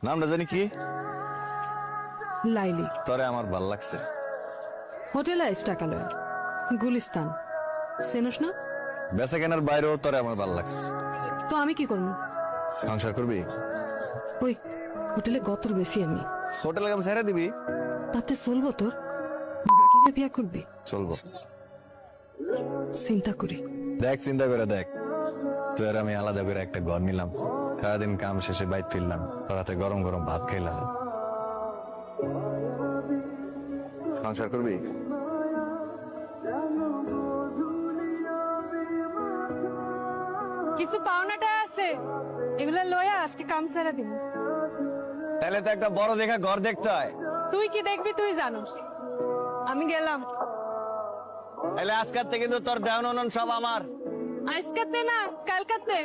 নামটা জানি কি? লাইলি। তোরে আমার ভাল লাগছে। হোটেল আইস টাকা লয়, গুলিস্তান চেনস না? বেচা কেনার বাইরেও তোরে আমার ভাল লাগছে। তো আমি কি করবো? সংসার করবি? ওই হোটেলে গতর বেশি আমি। হোটেলে কাম ছেড়ে দিবি? তাতে চলবো তোর? কিরে বিয়া করবি? চলবো। চিন্তা করি। দেখ চিন্তা করে দেখ, তুই আর আমি আলাদা করে একটা ঘর নিলাম, সারাদিন কাম শেষে বাইক ফিরলাম, রাতে গরম গরম ভাত খাইলাম। সংসার করবি? কিছু পাওনাটা আছে, এগুলা লয়া আজকে কাম সারা দিব। তাহলে তো একটা বড় দেখা ঘর দেখতে হয়। তুই কি দেখবি তুই জানো, আমি গেলাম। তাহলে আজকার থেকে কিন্তু তোর দেওয়ান সব আমার। আজকাতে না কালকাতে।